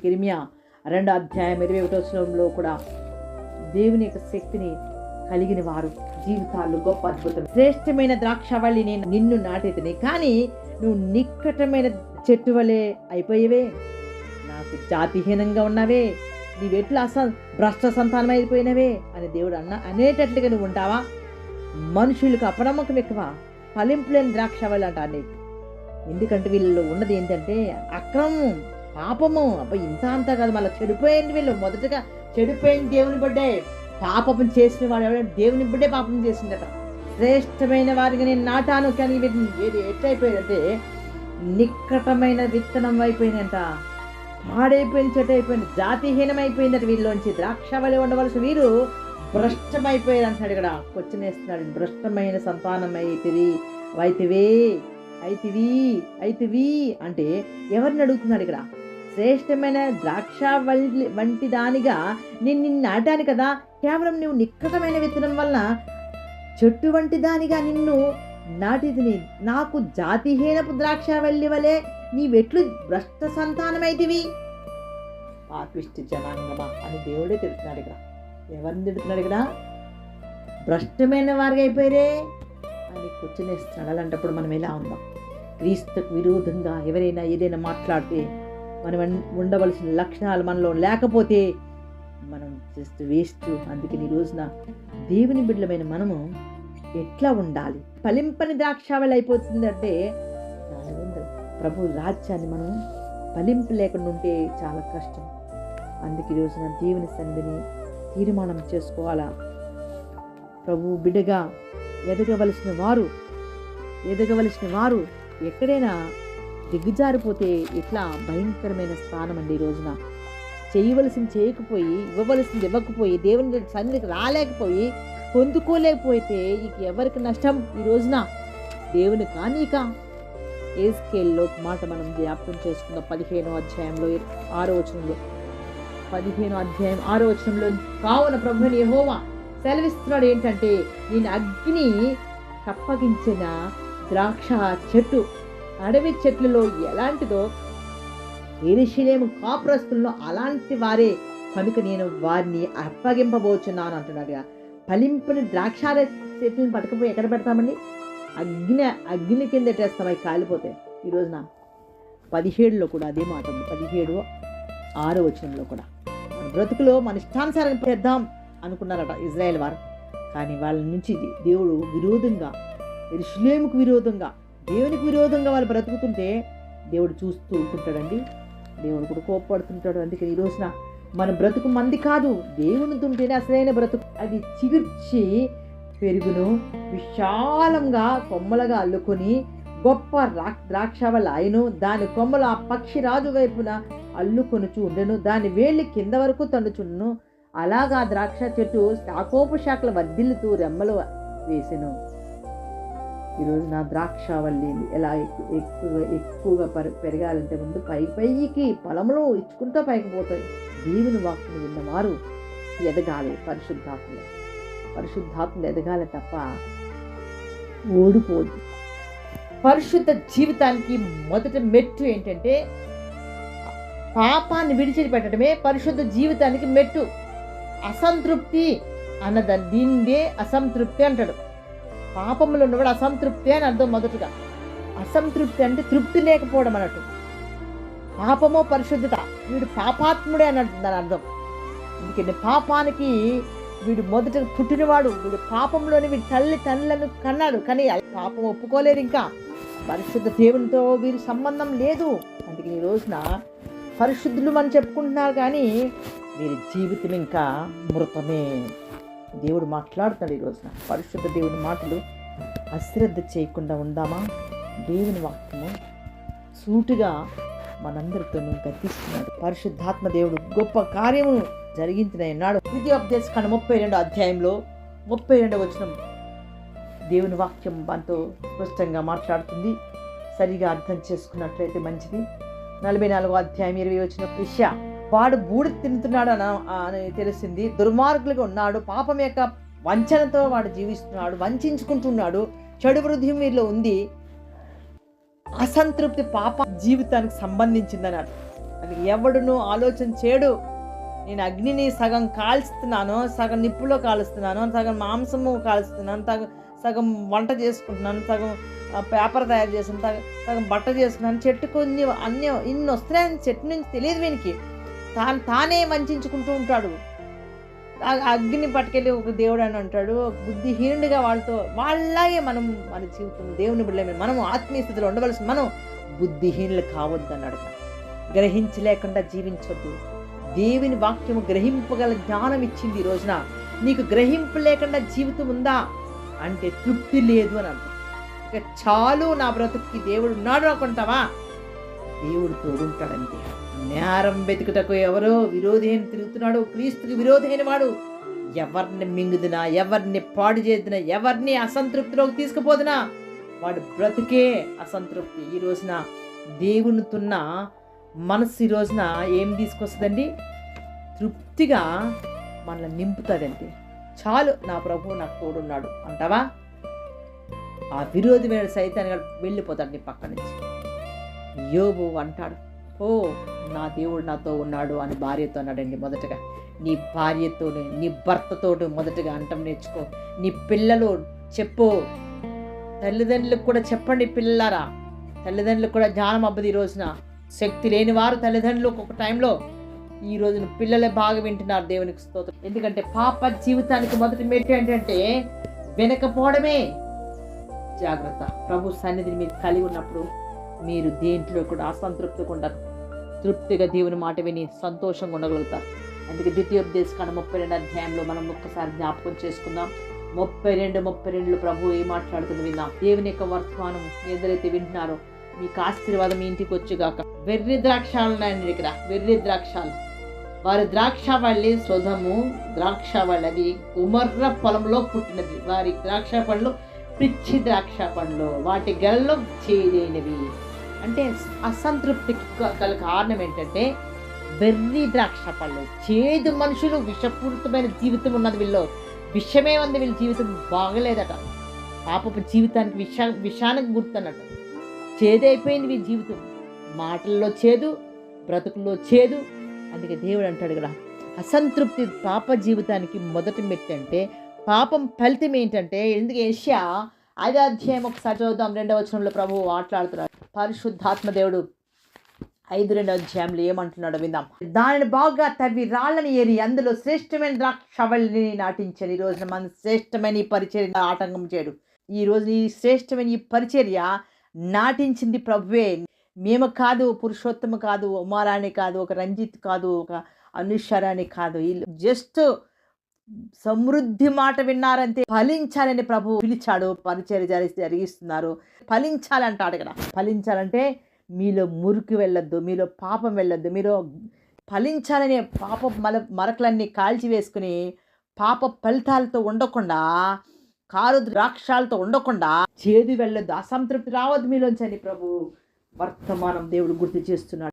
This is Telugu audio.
అందుకే ఇర్మియా 2:21 కూడా దేవుని యొక్క శక్తిని కలిగిన వారు జీవితాల్లో గొప్ప అద్భుతం. శ్రేష్టమైన ద్రాక్షవల్లి నేను నిన్ను నాటితిని, కానీ నువ్వు నిక్కటమైన చెట్టు వలె అయిపోయేవే, నాకు జాతిహీనంగా ఉన్నావే, నీవెట్లా భ్రష్ట సంతానం అయిపోయినవే అని దేవుడు అనేటట్లుగా నువ్వు ఉంటావా? మనుషులకు అపనమ్మకం ఎక్కువ, ఫలింపులేని ద్రాక్షవల్లి అంటారు నీకు. ఎందుకంటే వీళ్ళలో ఉన్నది ఏంటంటే అక్రమం, పాపము. ఇంత అంతా కాదు, మళ్ళీ చెడిపోయింది వీళ్ళు. మొదటగా చెడిపోయింది దేవుని బిడ్డే. పాపం చేసిన వాడు ఎవరైనా దేవుని బిడ్డే పాపం చేసిందట. శ్రేష్టమైన వారికి నేను నాటాను, కానీ వీటిని ఎట్లయిపోయిందంటే నిక్కటమైన విత్తనం అయిపోయిందంట, పాడైపోయిన చెట్టు అయిపోయింది, జాతిహీనం అయిపోయిందట. వీళ్ళలోంచి ద్రాక్షవల్లి ఉండవలసిన వీరు భ్రష్టమైపోయారు అంటున్నాడు. ఇక్కడ క్వశ్చన్ వేస్తున్నాడు, భ్రష్టమైన సంతానం అయితివి అంటే ఎవరిని అడుగుతున్నాడు ఇక్కడ? శ్రేష్టమైన ద్రాక్షవల్లి వంటి దానిగా నిన్ను నాటాను కదా, కేవలం నువ్వు నిక్కటమైన విత్తనం వలన చెట్టు వంటి దానిగా నిన్ను నాటిదిని, నాకు జాతిహీనపు ద్రాక్షవల్లి వలె నీవెట్లు భ్రష్ట సంతానమైతివి, పాపిష్టి జనాంగమా అని దేవుడే తిడుతున్నాడు ఇక్కడ. ఎవరిని తిడుతున్నాడు ఇక్కడ? భ్రష్టమైన వారిగా అయిపోయారే అని కూర్చునేస్తున్నాడు. అలాంటప్పుడు మనం ఎలా ఉందాం? క్రీస్తుకు విరోధంగా ఎవరైనా ఏదైనా మాట్లాడితే, మనం ఉండవలసిన లక్షణాలు మనలో లేకపోతే మనం జస్ట్ వేస్ట్. అందుకని ఈ రోజున దేవుని బిడ్డలమైన మనము ఎట్లా ఉండాలి? ఫలింపని ద్రాక్షవల్లి అయిపోతుందంటే ప్రభు రాజ్యాన్ని మనం ఫలింపు లేకుండా ఉంటే చాలా కష్టం. అందుకే ఈ రోజున దేవుని సన్నిధిని తీర్మానం చేసుకోవాలా. ప్రభు బిడ్డగా ఎదగవలసిన వారు ఎక్కడైనా దిగ్గుజారిపోతే ఎట్లా భయంకరమైన స్థానం అండి. ఈ రోజున చేయవలసింది చేయకపోయి, ఇవ్వవలసింది ఇవ్వకపోయి, దేవుని సన్నిధికి రాలేకపోయి, పొందుకోలేకపోతే ఇక ఎవరికి నష్టం? ఈ రోజున దేవుని కానీక. ఎహెజ్కేలులో మాట మనం జ్ఞాపకం చేసుకుందాం. 15వ అధ్యాయంలో 6వ వచనంలో, 15వ అధ్యాయం 6వ వచనంలో, కావున ప్రభువుని యెహోవా సెలవిస్తున్నాడు ఏంటంటే, నేను అగ్ని కప్పగించిన ద్రాక్ష చెట్టు అడవి చెట్లలో ఎలాంటిదో యెరూషలేము కాపురస్తులను అలాంటి వారే కనుక నేను వారిని అప్పగింపబోచున్నాను అంటున్నాడు. ఫలింపని ద్రాక్ష చెట్లను పట్టుకుపోయి ఎక్కడ పెడతామండి? అగ్ని కింద పెట్టేస్తాం, అవి కాలిపోతాయి. ఈ రోజున 17లో కూడా అదే మాట ఉంది. 17:6 వచనంలో కూడా మన బ్రతుకులో మన ఇష్టానుసారం చేద్దాం అనుకున్నారట ఇజ్రాయేల్ వారు. కానీ వాళ్ళ నుంచి దేవుడు విరోధంగా, యెరూషలేముకు విరోధంగా, దేవునికి విరోధంగా వాళ్ళు బ్రతుకుతుంటే దేవుడు చూస్తూ ఉంటుంటాడండి. దేవుడు కూడా కోపడుతుంటాడు. అందుకని ఈ రోజున మన బ్రతుకు మంది కాదు, దేవుని ఉంటేనే అసలైన బ్రతుకు. అది చిగుర్చి పెరుగును, విశాలంగా కొమ్మలుగా అల్లుకొని గొప్ప ద్రాక్షవల్లి ఆయను, దాని కొమ్మలు ఆ పక్షిరాజు వైపున అల్లుకొనుచు ఉండెను, దాని వేళ్ళు కింద వరకు తన్నుచుండును. అలాగా ద్రాక్ష చెట్టు శాఖోపు శాఖలు వర్ధిల్లుతూ రెమ్మలు వేసెను. ఈరోజు నా ద్రాక్షవల్లి ఎలా ఎక్కువగా పెరగాలంటే ముందు పైకి పొలంలో ఇచ్చుకుంటూ పైకి పోతాయి. దేవుని వాక్కును విన్నవారు ఎదగాలి. పరిశుద్ధాత్మలు ఎదగాలి తప్ప ఓడిపోదు. పరిశుద్ధ జీవితానికి మొదటి మెట్టు ఏంటంటే పాపాన్ని విడిచిపెట్టడమే పరిశుద్ధ జీవితానికి మెట్టు. అసంతృప్తి అన్నదాన్ని దీన్నే అసంతృప్తి అంటాడు. పాపంలో ఉన్నవాడు అసంతృప్తి అని అర్థం. మొదటగా అసంతృప్తి అంటే తృప్తి లేకపోవడం అన్నట్టు. పాపమో పరిశుద్ధత, వీడు పాపాత్ముడే అన్నట్టు దాని అర్థం. ఎందుకంటే పాపానికి వీడు మొదట పుట్టినవాడు, వీడు పాపంలోని వీడి తల్లిదండ్రులను కన్నాడు, కానీ పాపం ఒప్పుకోలేదు. ఇంకా పరిశుద్ధ దేవునితో వీరి సంబంధం లేదు. అందుకని ఈ రోజున పరిశుద్ధులు మనం చెప్పుకుంటున్నారు, కానీ వీరి జీవితం ఇంకా మృతమే. దేవుడు మాట్లాడుతాడు ఈ రోజున. పరిశుద్ధ దేవుని మాటలు అశ్రద్ధ చేయకుండా ఉందామా? దేవుని వాక్యము సూటిగా మనందరితోనూ గద్దిస్తున్నాడు. పరిశుద్ధాత్మ దేవుడు గొప్ప కార్యము జరిగించిన నాడు ద్వితీయోపదేశకాండ 32వ అధ్యాయంలో 32వ వచనం దేవుని వాక్యం మనతో స్పష్టంగా మాట్లాడుతుంది. సరిగా అర్థం చేసుకున్నట్లయితే మంచిది. 44వ అధ్యాయం 20వ వచనం, విషయ వాడు బూడిద తింటున్నాడు అని తెలిసింది, దుర్మార్గులుగా ఉన్నాడు, పాపం యొక్క వంచనతో వాడు జీవిస్తున్నాడు, వంచుకుంటున్నాడు, చెడు వృద్ధి వీరిలో ఉంది. అసంతృప్తి పాప జీవితానికి సంబంధించిందన్నాడు. అది ఎవడును ఆలోచన చేయడు. నేను అగ్నిని సగం కాల్స్తున్నాను, సగం నిప్పులో కాలుస్తున్నాను, సగం మాంసము కాలుస్తున్నాను, సగం వంట చేసుకుంటున్నాను, సగం పేపర్ తయారు చేస్తున్నాను, సగం బట్ట చేసుకున్నాను. చెట్టుకు అన్నీ ఇన్ని వస్తున్నాయని చెట్టు నుంచి తెలియదు వీనికి. తానే వంచుకుంటూ ఉంటాడు. అగ్ని పట్టుకెళ్ళి ఒక దేవుడు అని అంటాడు. బుద్ధిహీనుడిగా వాళ్ళలాగే మన జీవితం దేవుని బిడ్డలమే మనం ఆత్మీయ స్థితిలో ఉండవలసిన మనం బుద్ధిహీనులు కావద్దు అన్నాడు. గ్రహించలేకుండా జీవించొద్దు. దేవుని వాక్యము గ్రహింపగల జ్ఞానం ఇచ్చింది. ఈ రోజున నీకు గ్రహింపు లేకుండా జీవితం ఉందా అంటే తృప్తి లేదు అని అర్థం. ఇక చాలు నా బ్రతుక్కి దేవుడు ఉన్నాడు అనుకుంటావా? దేవుడు తోడుంటాడంతే. నేరం వెతుకుటకు ఎవరో విరోధి అయిన తిరుగుతున్నాడు. క్రీస్తుకి విరోధి అయిన వాడు ఎవరిని మింగుదినా, ఎవరిని పాడు చేద్దినా, ఎవరిని అసంతృప్తిలోకి తీసుకుపోదునా వాడు బ్రతుకే అసంతృప్తి. ఈ రోజున దేవునితున్న మనసు ఈ రోజున ఏం తీసుకొస్తుందండి? తృప్తిగా మనల్ని నింపుతుందండి. చాలు నా ప్రభువు నాకు తోడున్నాడు అంటావా? ఆ విరోధి వేడు సైతాన్ని వెళ్ళిపోతాడు నీ పక్క నుంచి. యోబు అంటాడు, ఓ నా దేవుడు నాతో ఉన్నాడు అని భార్యతో అన్నాడండి. మొదటగా నీ భార్యతోనే, నీ భర్తతో మొదటగా అంటం నేర్చుకో. నీ పిల్లలు చెప్పు. తల్లిదండ్రులకు కూడా చెప్పండి. పిల్లలారా, తల్లిదండ్రులకు కూడా జ్ఞానం అబ్బది. ఈ రోజున శక్తి లేని వారు తల్లిదండ్రులు ఒక టైంలో ఈ రోజున పిల్లలే బాగా వింటున్నారు. దేవునికి స్తోత్రం. ఎందుకంటే పాప జీవితానికి మొదటి మెట్టు ఏంటంటే వినకపోవడమే. జాగ్రత్త. ప్రభు సన్నిధిని మీరు కలిగి ఉన్నప్పుడు మీరు దేంట్లో కూడా అసంతృప్తిగా ఉండరు. తృప్తిగా దేవుని మాట విని సంతోషంగా ఉండగలుగుతారు. అందుకే ద్వితీయోపదేశకాండం 32 అధ్యాయంలో మనం ఒక్కసారి జ్ఞాపకం చేసుకుందాం. 32 ప్రభు ఏం మాట్లాడుతుంది విందాం. దేవుని యొక్క వర్తమానం ఏదైతే వింటున్నారో మీకు ఆశీర్వాదం మీ ఇంటికి వచ్చుగాక. వెర్రి ద్రాక్షాలు ఉన్నాయండి ఇక్కడ. వెర్రి ద్రాక్షాలు. వారి ద్రాక్షవల్లి సొధము ద్రాక్షవల్లి, అది కుమర్ర పొలంలో పుట్టినది. వారి ద్రాక్ష పండ్లు పిచ్చి ద్రాక్ష పండ్లు, వాటి గెలలో చేదైనవి. అంటే అసంతృప్తికి గల కారణం ఏంటంటే వెర్రి ద్రాక్ష పళ్ళు. చేదు మనుషులు, విషపూరితమైన జీవితం ఉన్నది వీళ్ళు. విషమే ఉంది వీళ్ళ జీవితం, బాగలేదట. పాపపు జీవితానికి విషానికి గుర్తున్నట. చేదైపోయింది వీళ్ళ జీవితం. మాటల్లో చేదు, బ్రతుకుల్లో చేదు. అందుకే దేవుడు అంటాడు కదా, అసంతృప్తి పాప జీవితానికి మొదటి మెట్టు. అంటే పాపం ఫలితం ఏంటంటే, ఎందుకు యెషయా 5వ అధ్యాయం ఒకసారి చదువుదాం. 2వ వచనంలో ప్రభువు మాట్లాడుతున్నాడు. పరిశుద్ధాత్మ దేవుడు 5:2 అధ్యాయంలో ఏమంటున్నాడో విందాం. దానిని బాగా తవ్వి రాళ్ళని ఏరి అందులో శ్రేష్టమైన ద్రాక్షవల్లిని నాటించాను. ఈ రోజున మన శ్రేష్టమైన ఈ పరిచర్య ఆటంకం చేయడు. ఈ రోజు ఈ శ్రేష్టమైన ఈ పరిచర్య నాటించింది ప్రభువే. మేము కాదు, పురుషోత్తమ కాదు, ఉమారాణి కాదు, ఒక రంజిత్ కాదు, ఒక అనుషరాని కాదు. జస్ట్ సమృద్ధి మాట విన్నారంతే. ఫలించాలని ప్రభు పిలిచాడు. పరిచర్య జరిగిస్తున్నారు. ఫలించాలంటాడు కదా. ఫలించాలంటే మీలో మురికి వెళ్ళొద్దు, మీలో పాపం వెళ్ళొద్దు. మీరు ఫలించాలనే పాప మరకలన్నీ కాల్చి వేసుకుని పాప ఫలితాలతో ఉండకుండా, కారు ద్రాక్షాలతో ఉండకుండా చేదు వెళ్ళొద్దు, అసంతృప్తి రావద్దు మీలోంచని ప్రభు వర్తమానం దేవుడు గుర్తు చేస్తున్నాడు.